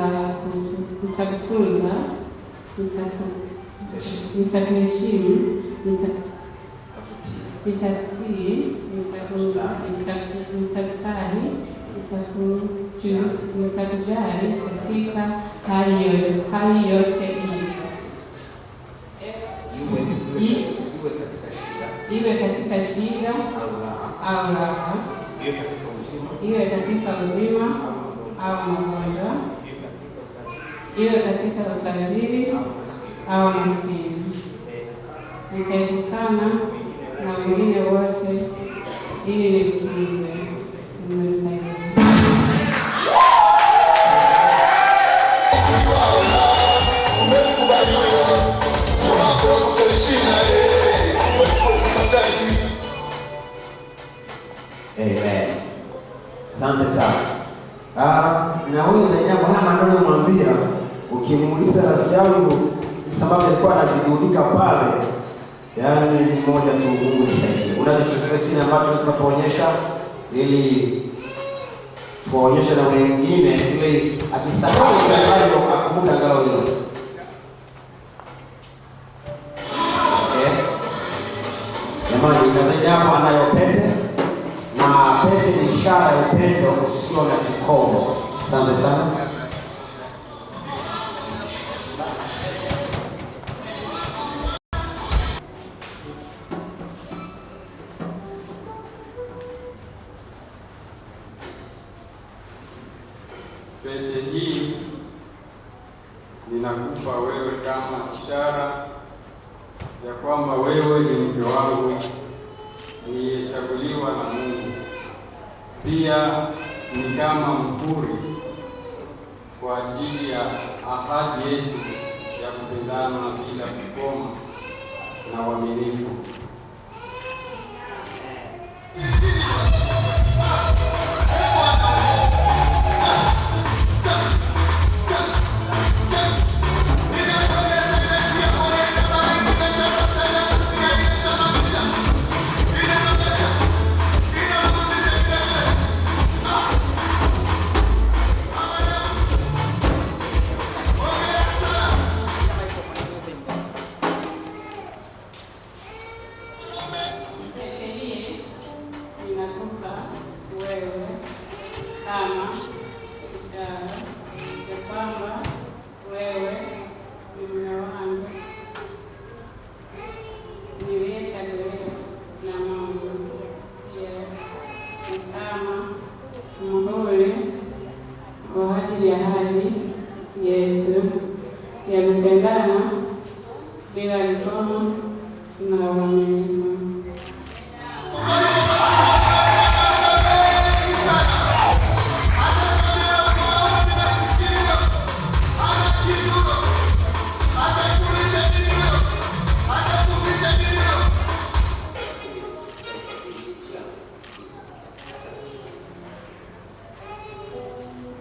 nitakuheshimu, nitakutii, nitakustahi, nitakujali katika hali yote iwe katika shida au raha, iwe katika uzima au magonjwa, iwe katika utajiri au maskini. Nitaepukana na wengine wote ili nikutunze. Nimenisaidia. Asante sana. Na huyu Zainabu haya maneno mwambia, ukimuuliza rafiki yangu sababu alikuwa anajidudika pale, yaani ni moja tu, Mungu nisaidie. Unachochote kile ambacho tunataka tuonyesha ili tuonyeshe na wengine ili akisahau hayo akumbuka angalau hilo. Jamani, na Zainabu anayo pete, na pete ni ishara ya upendo usio na kikomo. Asante sana. Pete hii ninakupa wewe kama ishara ya kwamba wewe ni mke wangu niliyechaguliwa na Mungu. Pia ni kama muhuri kwa ajili ya ahadi yetu ya kupendana bila kukoma na uaminifu.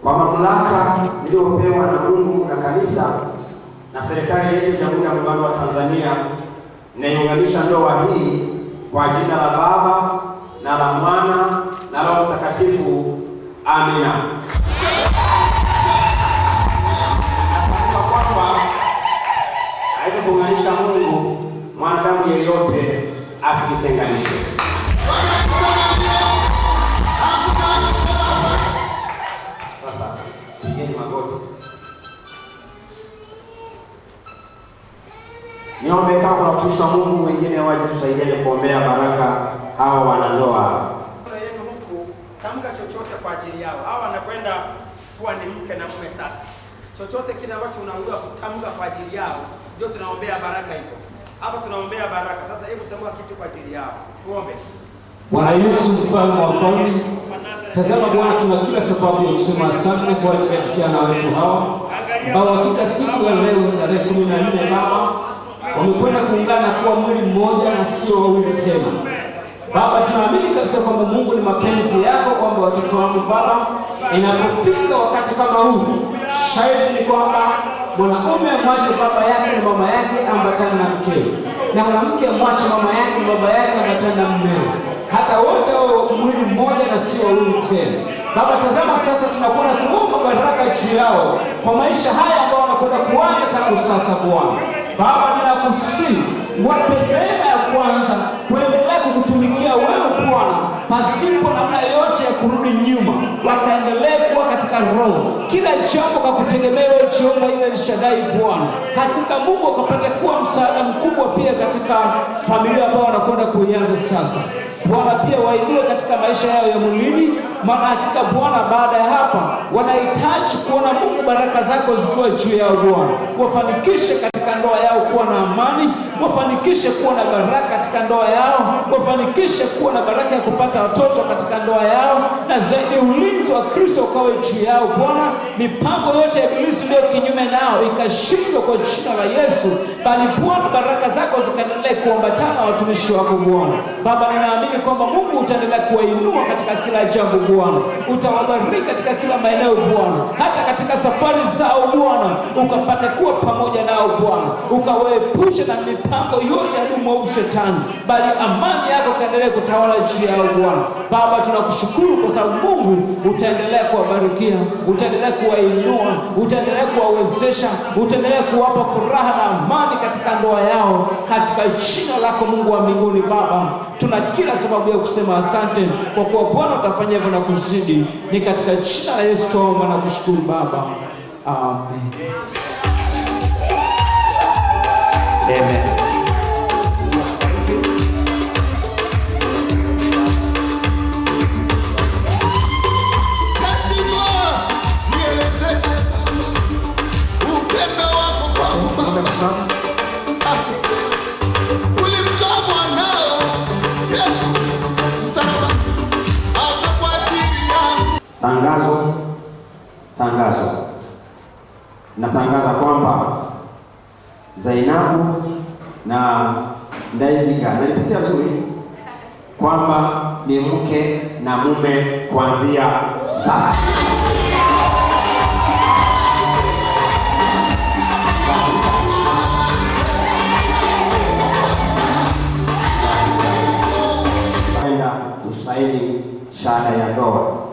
Kwa mamlaka niliyopewa na Mungu na kanisa na serikali yetu ya Jamhuri ya Muungano wa Tanzania, ninaiunganisha ndoa hii kwa jina la Baba na la Mwana na Roho Mtakatifu. Amina. Natamka kwamba hawezi kuunganisha Mungu mwanadamu yeyote asitenganishe. Sasa pigeni magoti. Niombe kama watumishi wa Mungu wengine waje tusaidiane kuombea baraka hawa wanandoa. Yetu huku, tamka chochote kwa ajili yao. Hawa wanakwenda kuwa ni mke na mume sasa. Chochote kile ambacho unaambiwa kutamka kwa ajili yao, ndio tunaombea baraka hivyo. Hapa tunaombea baraka. Sasa hebu tamka kitu kwa ajili yao. Tuombe. Bwana Yesu mfalme wa falme, tazama Bwana, tuna kila sababu ya kusema asante kwa ajili ya vijana wetu hawa ambao hakika siku ya leo tarehe 14 Baba wamekwenda kuungana kuwa mwili mmoja na sio wawili tena. Baba, tunaamini kabisa kwamba Mungu ni mapenzi yako kwamba watoto wangu Baba, inapofika wakati kama huu, shahidi ni kwamba mwanaume amwache baba yake na mama yake ambatane na mkewe, na mwanamke amwache mama yake na baba yake ambatane na mumewe, hata wote wao mwili mmoja na sio wawili tena. Baba, tazama sasa tunakwenda kuomba baraka juu yao kwa maisha haya ambao wanakwenda kuanza tangu sasa. Bwana Baba, ninakusihi wape neema ya kwanza kuendelea kukutumikia wewe Bwana, pasipo namna yote ya kurudi nyuma, wakaendelea kuwa katika roho, kila jambo kwa kutegemea wewe Jehova ile Elshadai Bwana. Hakika Mungu akapata kuwa msaada mkubwa pia katika familia ambao wanakwenda kuianza sasa. Bwana, pia wainue katika maisha yao ya mwilini, maana hakika Bwana baada ya hapa wanahitaji kuona Mungu baraka zako zikiwa juu yao Bwana. Wafanikishe katika ndoa yao kuwa na amani, wafanikishe wafanikishe kuwa na baraka katika ndoa yao, wafanikishe kuwa na baraka ya kupata watoto katika ndoa yao, na zaidi ulinzi wa Kristo ukawe juu yao Bwana. Mipango yote ya ibilisi iliyo kinyume nao ikashindwa kwa jina la Yesu, bali Bwana baraka zako zikaendelee kuambatana na watumishi wako Bwana. Baba, ninaamini kwamba Mungu utaendelea kuwainua katika kila jambo Bwana, utawabariki katika kila maeneo Bwana, hata katika safari zao Bwana ukapata kuwa pamoja nao Bwana, ukawaepusha na mipango yote ya mwovu shetani, bali amani yako kaendelee kutawala juu yao Bwana. Baba, tunakushukuru kwa sababu Mungu utaendelea kuwabarikia, utaendelea kuwainua, utaendelea kuwawezesha, utaendelea kuwapa furaha na amani katika ndoa yao, katika jina lako Mungu wa mbinguni. Baba, tuna kila sababu ya kusema asante, kwa kuwa Bwana utafanya hivyo na kuzidi. Ni katika jina la Yesu tuomba na kushukuru Baba, amen. Amen. Tangazo. Natangaza kwamba Zainabu na Ndaiziga, nalipitia vizuri, kwamba ni mke na mume kuanzia sasa. Kwenda kusaini shahada ya ndoa.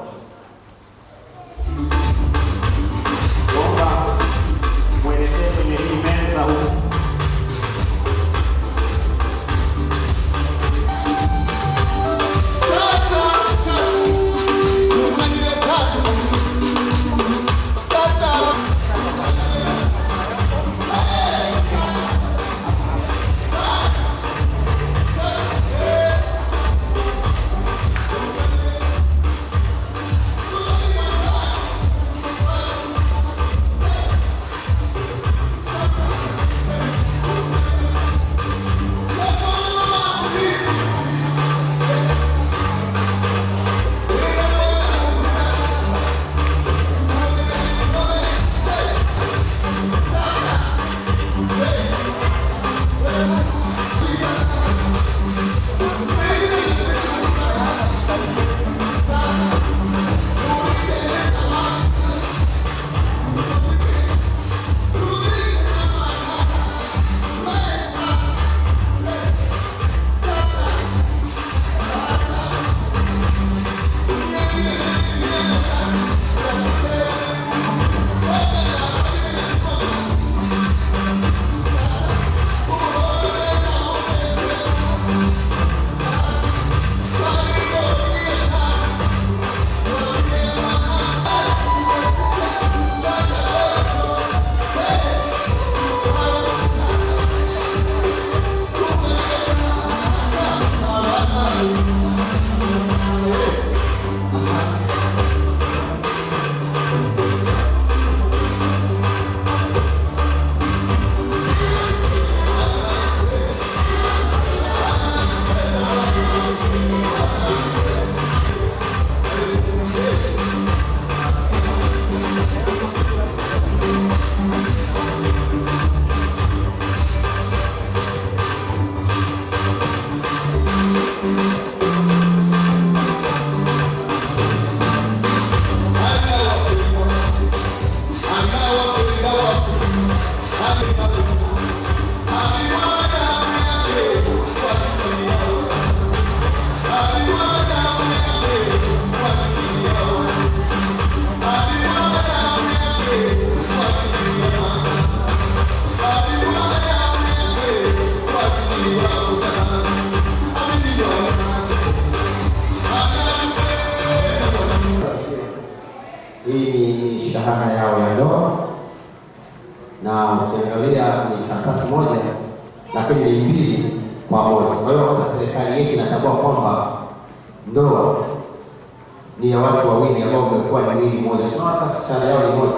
shahada yao ya ndoa, na ukiangalia ni karatasi moja lakini ni mbili kwa moja. Kwa hiyo hata serikali yetu inatambua kwamba ndoa ni ya watu wawili ambao wamekuwa ni mwili mmoja, sio hata shahada yao ni moja.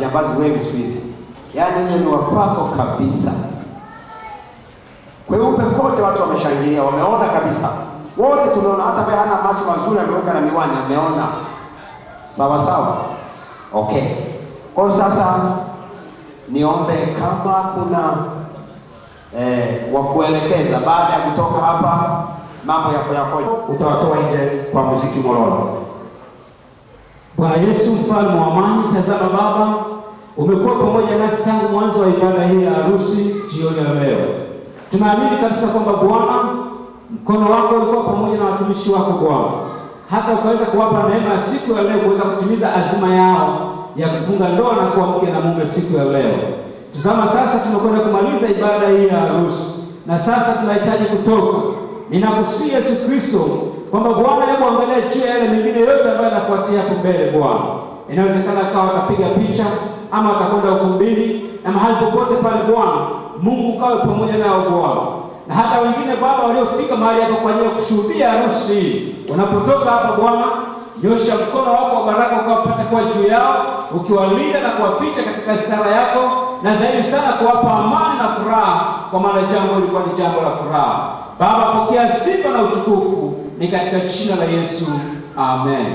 majambazi wengi siku hizi, yaani wewe ni wa kwako kabisa. Kweupe kote watu wameshangilia, wameona kabisa, wote tumeona, hata ambaye hana macho mazuri ameweka na miwani ameona. Sawa sawa, okay. Kwa sasa niombe kama kuna wa kuelekeza baada ya kutoka hapa, mambo yako utawatoa nje kwa muziki mololo. Bwana Yesu mfalme wa amani, tazama Baba, umekuwa pamoja nasi tangu mwanzo wa ibada hii ya harusi jioni ya leo. Tunaamini kabisa kwamba Bwana, mkono wako ulikuwa pamoja na watumishi wako Bwana, hata ukaweza kuwapa neema ya siku ya leo kuweza kutimiza azima yao ya kufunga ndoa na kuwa mke na mume siku ya leo. Tazama sasa tunakwenda kumaliza ibada hii ya harusi, na sasa tunahitaji kutoka. Ninakusihi Yesu Kristo kwamba Bwana, hebu angalia juu ya yale mengine yote ambayo yanafuatia hapo mbele Bwana. Inawezekana akawa akapiga picha ama atakwenda ukumbini, na mahali popote pale Bwana, Mungu kawe pamoja nao Bwana. Na hata wengine Baba waliofika mahali hapo kwa ajili ya kushuhudia harusi, wanapotoka hapa Bwana, nyosha mkono wako wa baraka ukawapate kwa juu yao, ukiwalinda na kuwaficha katika stara yako, na zaidi sana kuwapa amani na furaha, kwa maana jambo lilikuwa ni jambo la furaha. Baba, pokea sifa na utukufu, ni katika jina la Yesu, amen.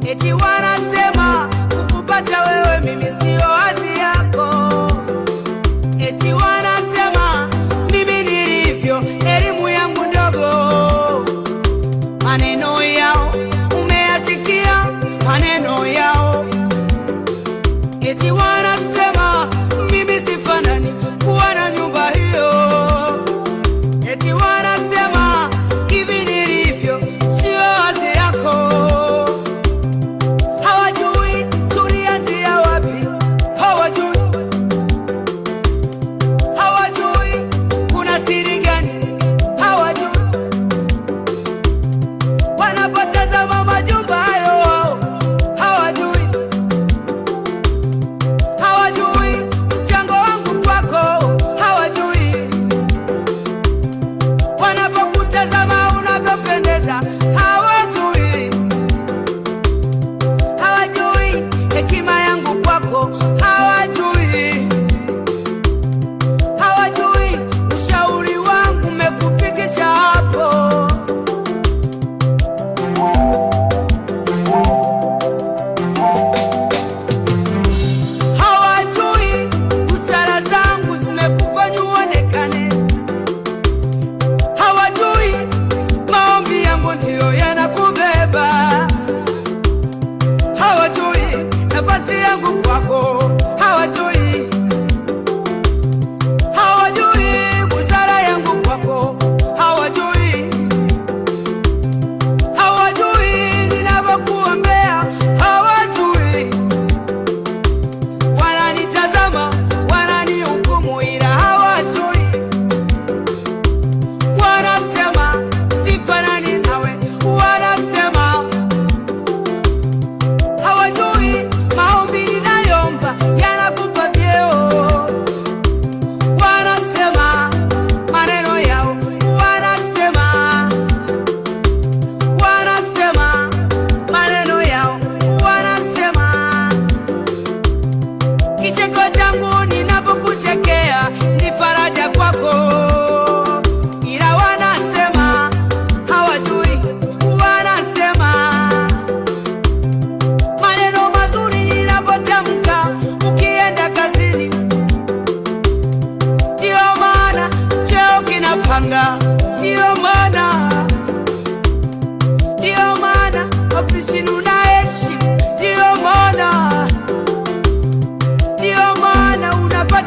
Eti wanasema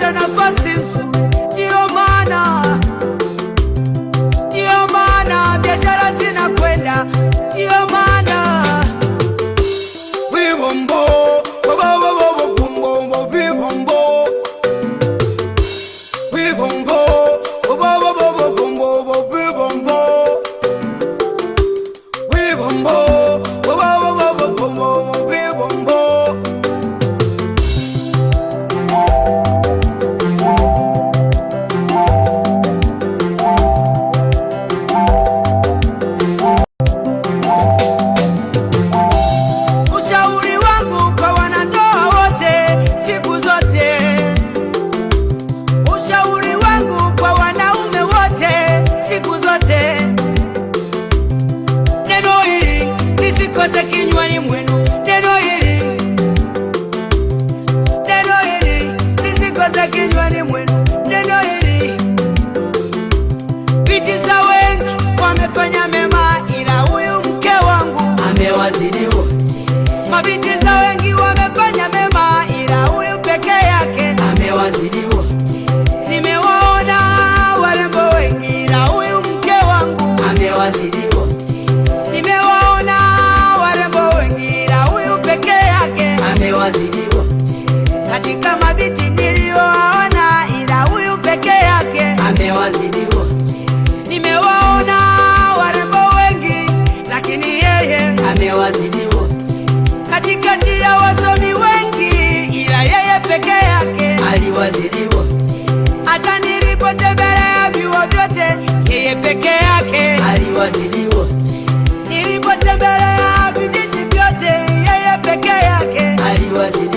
amepata nafasi nzuri, ndio maana biashara zinakwenda, ndio maana vivombo kinywani mwenu, neno hili lisikose kinywani mwenu, neno hili. Binti za wengi wamefanya mema, ila huyu mke wangu amewazidi wote. Mabinti za wengi wamefanya mema, ila huyu peke yake amewazidi wote. Nimewaona warembo wengi, ila huyu mke wangu amewazidi wote. Nimewaona amewazidi wote. Katika mabinti niliowaona, ila huyu peke yake amewazidi wote. Nimewaona warembo wengi, lakini yeye amewazidi wote. Katikati ya wasomi wengi, ila yeye peke yake aliwazidi wote. Hata nilipotembelea vyuo vyote, yeye peke yake aliwazidi wote. Nilipotembelea vijiji vyote, yeye peke yake aliwazidi